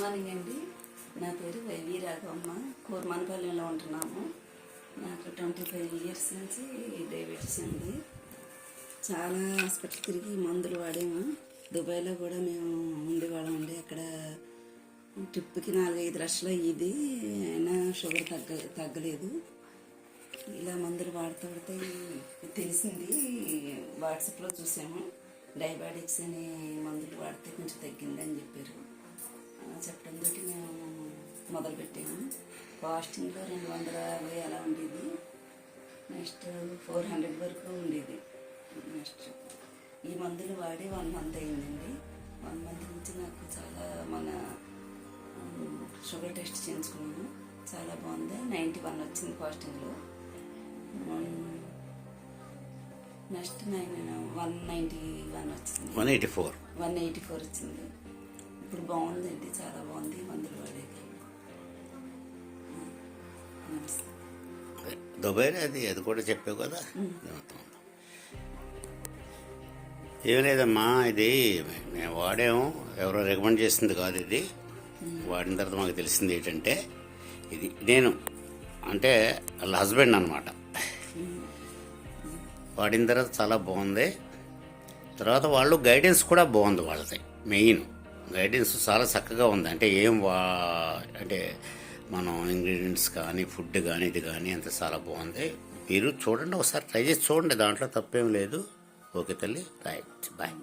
Morning అండి. నా పేరు వైవి రాఘవమ్మ. కూర్మానపల్లిలో ఉంటున్నాము. నాకు 25 ఇయర్స్ నుంచి డయాబెటీస్ ఉంది. చాలా హాస్పిటల్ తిరిగి మందులు వాడాము. దుబాయ్లో కూడా మేము ఉండేవాళ్ళం అండి. అక్కడ ట్రిప్కి 4-5 లక్షలు అయ్యేది. అయినా షుగర్ తగ్గలేదు. ఇలా మందులు వాడితే తెలిసింది. వాట్సాప్లో చూసాము, డయాబెటిక్స్ అనే మందులు వాడితే కొంచెం తగ్గిందని చెప్పారు. చెప్పడంతో మేము మొదలుపెట్టాము. ఫాస్టింగ్లో 250 అలా ఉండేది. నెక్స్ట్ 400 వరకు ఉండేది. నెక్స్ట్ ఈ మందులు వాడి 1 మంత్ అయిందండి. 1 మంత్ నుంచి నాకు చాలా మన షుగర్ టెస్ట్ చేయించుకున్నాను. చాలా బాగుంది. 91 వచ్చింది ఫాస్టింగ్లో. నెక్స్ట్ 191 వచ్చింది. 184 వచ్చింది. ఇప్పుడు బాగుందండి, చాలా బాగుంది మందులు వాడేది. దుబాయ్ అది కూడా చెప్పావు కదా. ఏం లేదమ్మా, ఇది మేము వాడాము, ఎవరో రికమెండ్ చేసింది కాదు. ఇది వాడిన తర్వాత మాకు తెలిసింది ఏంటంటే, ఇది నేను అంటే వాళ్ళ హస్బెండ్ అనమాట. వాడిన తర్వాత చాలా బాగుంది. తర్వాత వాళ్ళు గైడెన్స్ కూడా బాగుంది. వాళ్ళది మెయిన్ గైడెన్స్ చాలా చక్కగా ఉంది. అంటే అంటే మనం ఇంగ్రీడియంట్స్ కానీ ఫుడ్ కానీ ఇది కానీ అంత చాలా బాగుంది. మీరు చూడండి, ఒకసారి ట్రై చేసి చూడండి, దాంట్లో తప్పేం లేదు. ఓకే తల్లి, రైట్, బాయ్.